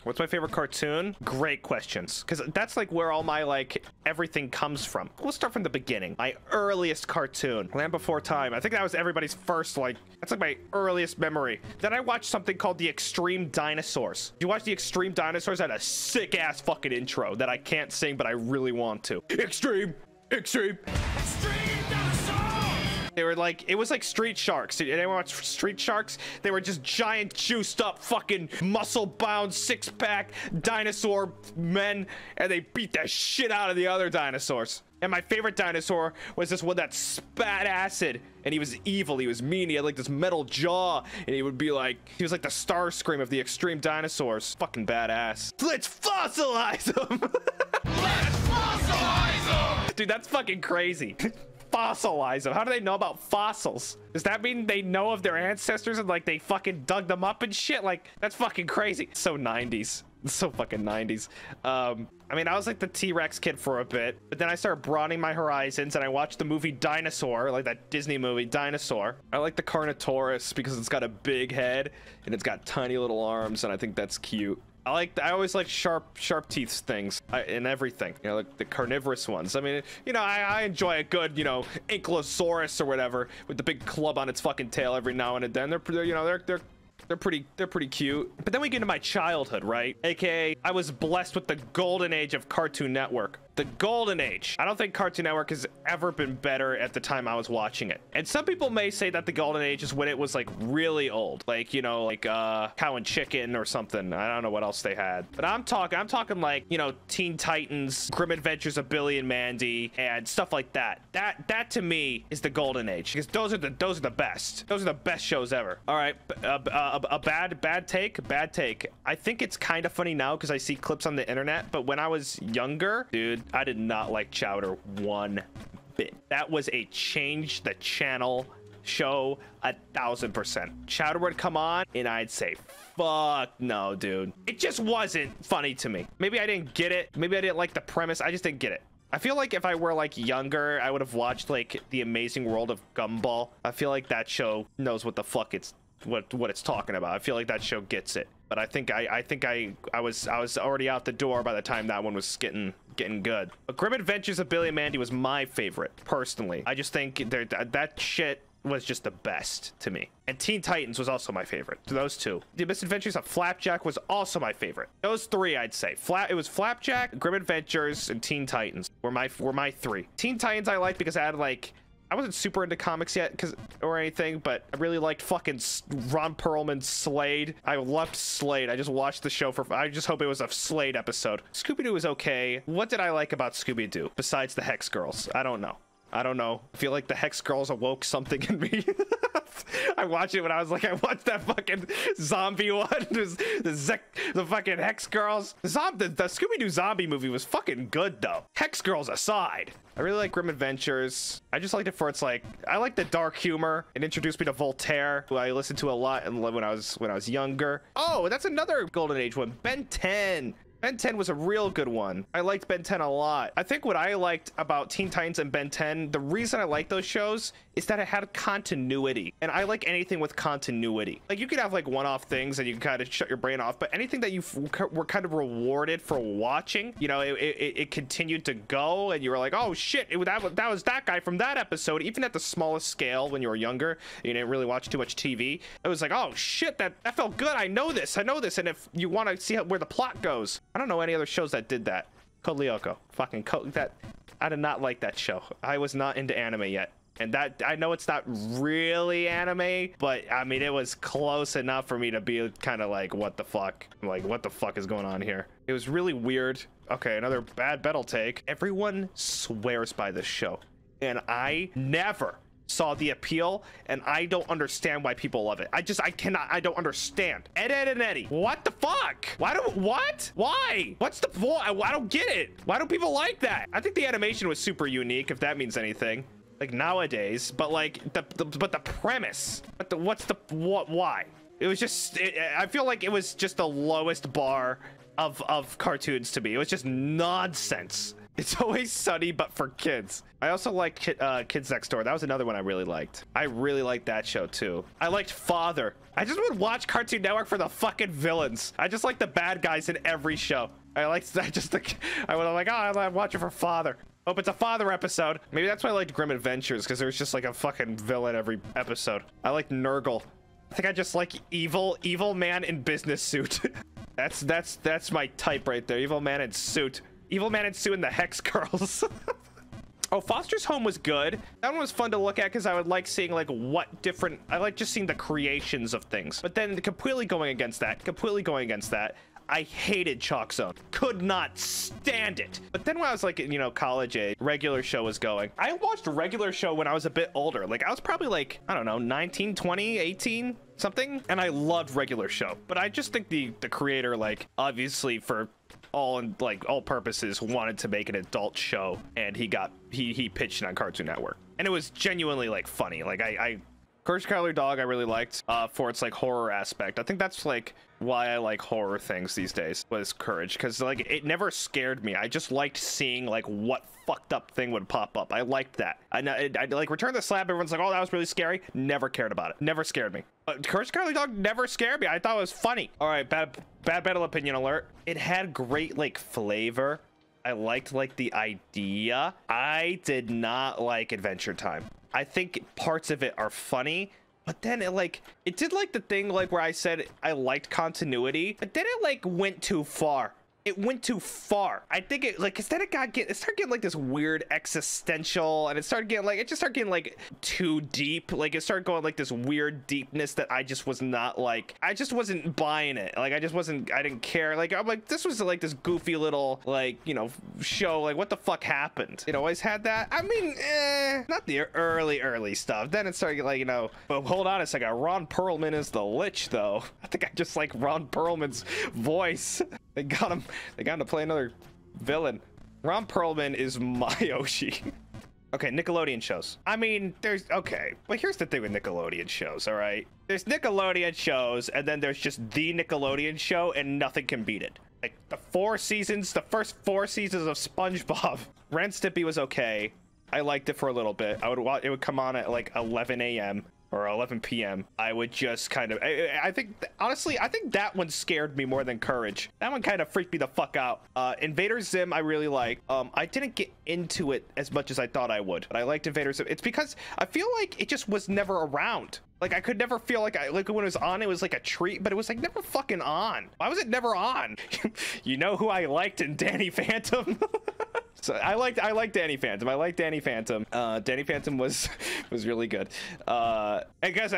What's my favorite cartoon? Great questions, because that's like where all my like everything comes from. We'll start from the beginning. My earliest cartoon, Land Before Time. I think that was everybody's first, like, that's like my earliest memory. Then I watched something called The Extreme Dinosaurs. You watch The Extreme Dinosaurs? Had a sick ass fucking intro that I can't sing, but I really want to. Extreme Dinosaurs. They were like, it was like Street Sharks. Did anyone watch Street Sharks? They were just giant, juiced up, fucking muscle-bound, six-pack dinosaur men, and they beat the shit out of the other dinosaurs. And my favorite dinosaur was this one that spat acid, and he was evil, he was mean, he had like this metal jaw, and he would be like, he was like the Starscream of the Extreme Dinosaurs. Fucking badass. Let's fossilize him! Let's fossilize him! Dude, that's fucking crazy. Fossilize them. How do they know about fossils? Does that mean they know of their ancestors and like they fucking dug them up and shit? Like, that's fucking crazy. So 90s. So fucking 90s. I mean, I was like the T-Rex kid for a bit, but then I started broadening my horizons and I watched the movie Dinosaur, like that Disney movie Dinosaur. I like the Carnotaurus because it's got a big head and it's got tiny little arms, and I think that's cute. I always like sharp teeth things in everything, you know, like the carnivorous ones. I mean, you know, I enjoy a good, you know, Ankylosaurus or whatever with the big club on its fucking tail every now and then. They're you know, they're pretty cute. But then we get into my childhood, right? AKA, I was blessed with the golden age of Cartoon Network. The golden age. I don't think Cartoon Network has ever been better at the time I was watching it. And some people may say that the golden age is when it was like really old, like, you know, like Cow and Chicken or something. I don't know what else they had, but I'm talking like, you know, Teen Titans, Grim Adventures of Billy and Mandy, and stuff like that. That to me is the golden age, because those are the best. Those are the best shows ever. All right, a bad take. I think it's kind of funny now because I see clips on the internet, but when I was younger, dude, I did not like Chowder one bit. That was a change the channel show 1000%. Chowder would come on and I'd say, fuck no, dude. It just wasn't funny to me. Maybe I didn't get it. Maybe I didn't like the premise. I just didn't get it. I feel like if I were like younger, I would have watched like The Amazing World of Gumball. I feel like that show knows what the fuck what it's talking about. I feel like that show gets it. But I think I was already out the door by the time that one was getting good. But Grim Adventures of Billy and Mandy was my favorite, personally. I just think that shit was just the best to me. And Teen Titans was also my favorite. So those two. The Misadventures of Flapjack was also my favorite. Those three, I'd say. It was Flapjack, Grim Adventures, and Teen Titans were my three. Teen Titans I liked because I had like, I wasn't super into comics yet or anything, but I really liked fucking Ron Perlman's Slade. I loved Slade. I just watched the show I just hope it was a Slade episode. Scooby-Doo was okay. What did I like about Scooby-Doo besides the Hex Girls? I don't know. I feel like the Hex Girls awoke something in me. I watched it when I was like, I watched that fucking zombie one. The fucking Hex Girls. The Scooby-Doo zombie movie was fucking good though. Hex Girls aside. I really like Grim Adventures. I just liked it for its like, I like the dark humor. It introduced me to Voltaire, who I listened to a lot when I was younger. Oh, that's another golden age one. Ben 10. Ben 10 was a real good one. I liked Ben 10 a lot. I think what I liked about Teen Titans and Ben 10, the reason I like those shows is that it had continuity. And I like anything with continuity. Like, you could have like one-off things and you can kind of shut your brain off, but anything that you were kind of rewarded for watching, you know, it continued to go and you were like, oh shit, that was that guy from that episode. Even at the smallest scale when you were younger, you didn't really watch too much TV. It was like, oh shit, that felt good. I know this. And if you want to see where the plot goes, I don't know any other shows that did that. Code Lyoko. Fucking that. I did not like that show. I was not into anime yet. And that, I know it's not really anime, but I mean, it was close enough for me to be kind of like, what the fuck? Like, what the fuck is going on here? It was really weird. Okay, another bad Bettel take. Everyone swears by this show. And I never saw the appeal, and I don't understand why people love it. I don't understand. Ed, and Eddie. What the fuck? Why? What's the point? I don't get it. Why do people like that? I think the animation was super unique, if that means anything. Like nowadays, but like the premise. Why? It was just, I feel like it was just the lowest bar of cartoons to me. It was just nonsense. It's Always Sunny, but for kids. I also like Kids Next Door. That was another one I really liked. I really liked that show too. I liked Father. I just would watch Cartoon Network for the fucking villains. I just like the bad guys in every show. I would like, oh, I watch it for Father. Oh, it's a Father episode. Maybe that's why I liked Grim Adventures, because there was just like a fucking villain every episode. I like Nurgle. I think I just like evil man in business suit. that's my type right there. Evil man in suit. Evil man in suit and the Hex Girls. Oh, Foster's Home was good. That one was fun to look at because I would like seeing like I like just seeing the creations of things. But then completely going against that, I hated Chalk Zone. Could not stand it. But then when I was like, you know, college age, Regular Show was going. I watched Regular Show when I was a bit older. Like I was probably like, I don't know, 19, 20, 18, something. And I loved Regular Show. But I just think the creator, like, obviously for all purposes wanted to make an adult show, and he pitched it on Cartoon Network, and it was genuinely like funny. Like Courage the Cowardly Dog I really liked for its like horror aspect. I think that's like why I like horror things these days, was Courage, because like it never scared me. I just liked seeing like what fucked up thing would pop up. I liked that. I like Return the Slab. Everyone's like, oh, that was really scary. Never cared about it. Never scared me. Courage the Cowardly Dog never scared me. I thought it was funny. All right, bad Bettel opinion alert. It had great like flavor. I liked like the idea. I did not like Adventure Time. I think parts of it are funny, but then it did like the thing like where I said I liked continuity, but then it like went too far. It went too far. I think it like, instead it started getting like this weird existential, and it just started getting like too deep. Like it started going like this weird deepness that I just was not like, I just wasn't buying it. Like I didn't care. Like I'm like, this was like this goofy little like, you know, show. Like what the fuck happened? It always had that. I mean, not the early stuff. Then it started like, you know, but hold on a second. Ron Perlman is the Lich though. I think I just like Ron Perlman's voice. They got him to play another villain. Ron Perlman is Mayoshi. Okay, Nickelodeon shows. I mean, but here's the thing with Nickelodeon shows, all right? There's Nickelodeon shows, and then there's just the Nickelodeon show, and nothing can beat it. Like, the first 4 seasons of SpongeBob. Ren Stimpy was okay. I liked it for a little bit. It would come on at like 11 a.m. or 11 p.m. I would just kind of, I think, honestly, I think that one scared me more than Courage. That one kind of freaked me the fuck out. Invader Zim, I really like. I didn't get into it as much as I thought I would, but I liked Invader Zim. It's because I feel like it just was never around. Like I could never feel like when it was on, it was like a treat, but it was like never fucking on. Why was it never on? You know who I liked in Danny Phantom? So I liked Danny Phantom. I liked Danny Phantom. Danny Phantom was really good. I guess,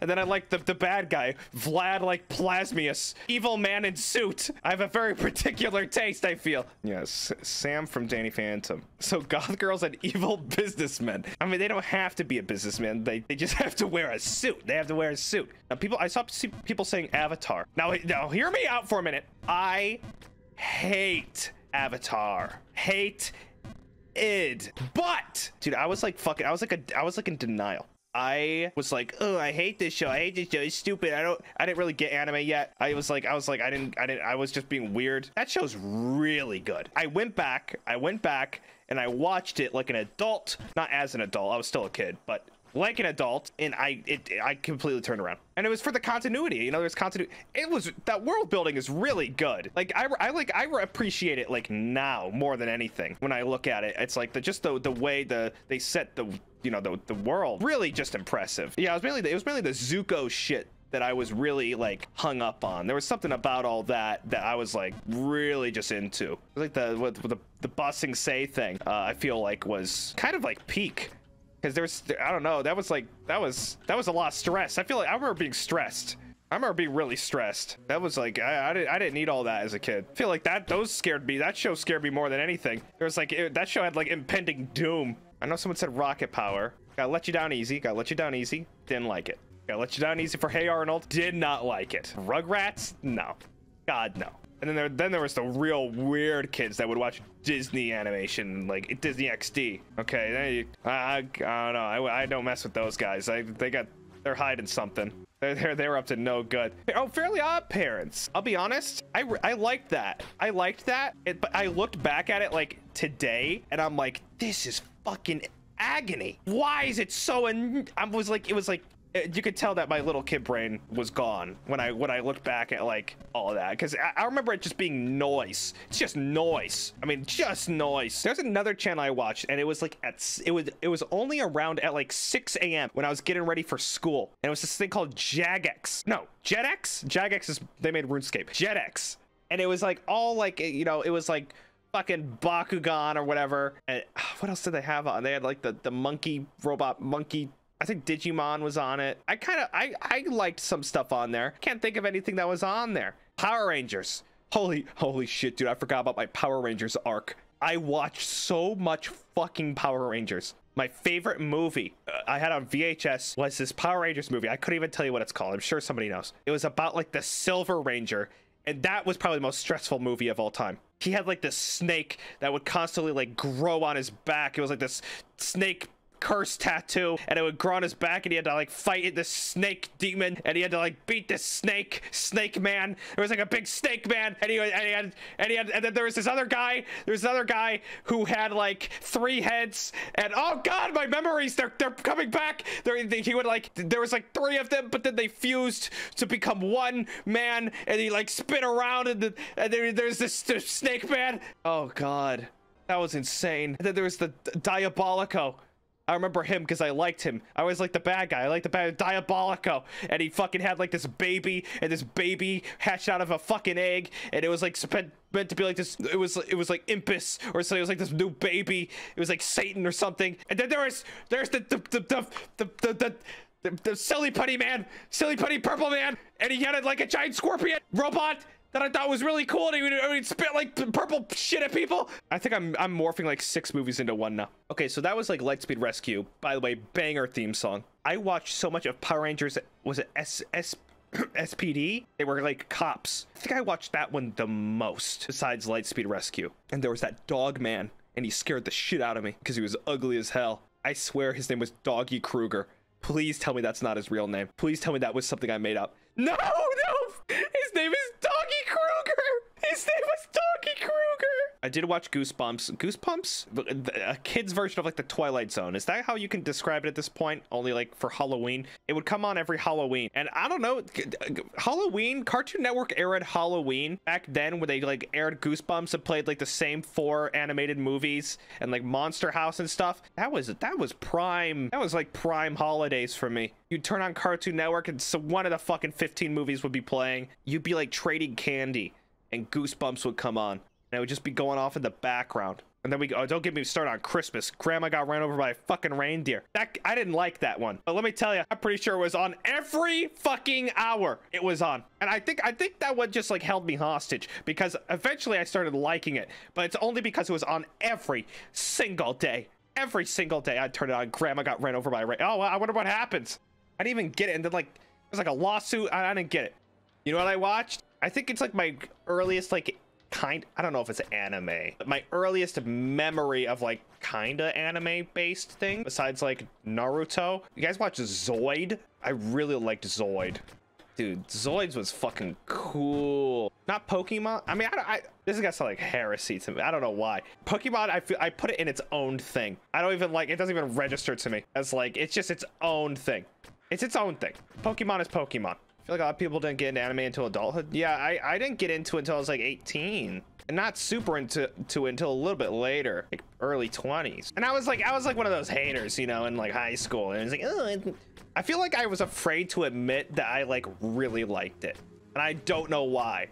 and then I liked the bad guy, Vlad, like Plasmius, evil man in suit. I have a very particular taste, I feel. Yes, Sam from Danny Phantom. So goth girls and evil businessmen. I mean, they don't have to be a businessman. They just have to wear a suit. They have to wear a suit. Now, I saw people saying Avatar. Now hear me out for a minute. I hate Avatar. Hate it. But dude, I was like in denial. I was like, oh, I hate this show. It's stupid. I didn't really get anime yet. I was just being weird. That show's really good. I went back and I watched it like an adult, not as an adult. I was still a kid, but like an adult, and I completely turned around. And it was for the continuity. You know, there's continuity. That world building is really good. Like I appreciate it like now more than anything. When I look at it, it's like the way they set the world, really just impressive. Yeah, it was mainly the Zuko shit that I was really like hung up on. There was something about all that I was like really just into. Like the Bossing Say thing, I feel like was kind of like peak. Because I don't know, that was a lot of stress. I feel like I remember being stressed. I remember being really stressed. That was like, I didn't need all that as a kid. I feel like those scared me. That show scared me more than anything. There was like, that show had like impending doom. I know someone said rocket power. Gotta let you down easy. Didn't like it. Gotta let you down easy for Hey Arnold. Did not like it. Rugrats? No. God, no. And then there was the real weird kids that would watch Disney animation, like Disney XD. Okay, I don't know. I don't mess with those guys. They're They're hiding something. They're up to no good. Oh, Fairly Odd Parents. I'll be honest. I liked that. I liked that. But I looked back at it like today, and I'm like, this is fucking agony. Why is it so? It was like you could tell that my little kid brain was gone when I looked back at like all of that, because I remember it just being noise. It's just noise. I mean, just noise. There's another channel I watched, and it was like it was only around at like 6 a.m. when I was getting ready for school, and it was this thing called Jetx. Jetx is, they made RuneScape. Jetx, and it was like all like, you know, it was like fucking Bakugan or whatever. And what else did they have on? They had like the monkey robot monkey. I think Digimon was on it. I liked some stuff on there. Can't think of anything that was on there. Power Rangers. Holy shit, dude. I forgot about my Power Rangers arc. I watched so much fucking Power Rangers. My favorite movie I had on VHS was this Power Rangers movie. I couldn't even tell you what it's called. I'm sure somebody knows. It was about like the Silver Ranger, and that was probably the most stressful movie of all time. He had like this snake that would constantly like grow on his back. It was like this snake curse tattoo, and it would grow on his back, and he had to like fight this snake demon, and he had to like beat this snake man. There was like a big snake man, and then there was this other guy. There's another guy who had like 3 heads, and oh god, my memories, they're coming back. He would like, there was like 3 of them, but then they fused to become one man, and he like spin around, and there's this snake man. Oh god, that was insane. And then there was the Diabolico. I remember him because I liked him. I always liked the bad guy. I liked the bad Diabolico. And he fucking had like this baby, and this baby hatched out of a fucking egg, and it was like meant to be like this. It was like Impus or something. It was like this new baby. It was like Satan or something. And then there's the silly putty man, silly putty purple man, and he had like a giant scorpion robot that I thought was really cool, and he would spit like purple shit at people. I think I'm morphing like 6 movies into one now. Okay, so that was like Lightspeed Rescue. By the way, banger theme song. I watched so much of Power Rangers. Was it SPD? They were like cops. I think I watched that one the most, besides Lightspeed Rescue. And there was that dog man, and he scared the shit out of me because he was ugly as hell. I swear his name was Doggy Kruger. Please tell me that's not his real name. Please tell me that was something I made up. No! His name is Doggy Kruger! His name was Doggy Kruger! I did watch Goosebumps. Goosebumps? A kid's version of like the Twilight Zone. Is that how you can describe it at this point? Only like for Halloween? It would come on every Halloween. And I don't know, Halloween, Cartoon Network aired Halloween back then, when they like aired Goosebumps and played like the same 4 animated movies and like Monster House and stuff. That was prime. That was like prime holidays for me. You'd turn on Cartoon Network, and so one of the fucking 15 movies would be playing. You'd be like trading candy, and Goosebumps would come on, and it would just be going off in the background. And then don't get me started on Christmas. Grandma got ran over by a fucking reindeer. I didn't like that one. But let me tell you, I'm pretty sure it was on every fucking hour. It was on. And I think that one just like held me hostage, because eventually I started liking it. But it's only because it was on every single day. Every single day I'd turn it on. Grandma got ran over by a reindeer. Oh, I wonder what happens. I didn't even get it. And then like, there's like a lawsuit. I didn't get it. You know what I watched? I think it's like my earliest like I don't know if it's anime, but my earliest memory of like kinda anime based thing, besides like Naruto. You guys watch Zoid? I really liked Zoid. Dude, Zoids was fucking cool. Not Pokemon. I mean, this is gonna sound like heresy to me. I don't know why. Pokemon, I put it in its own thing. I don't even like, it doesn't even register to me as like, it's just its own thing. It's its own thing. Pokemon is Pokemon. I feel like a lot of people didn't get into anime until adulthood. Yeah, I didn't get into it until I was like 18. And not super into it until a little bit later, like early 20s. And I was like one of those haters, you know, in like high school. And it's like, oh, I feel like I was afraid to admit that I like really liked it. And I don't know why.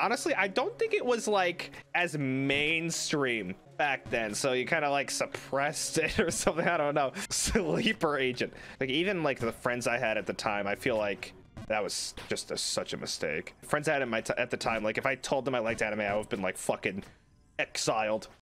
Honestly, I don't think it was like as mainstream back then. So you kind of like suppressed it or something. I don't know. Sleeper agent. Like even like the friends I had at the time, I feel like that was just such a mistake. Friends I had at the time, like if I told them I liked anime, I would have been like fucking exiled.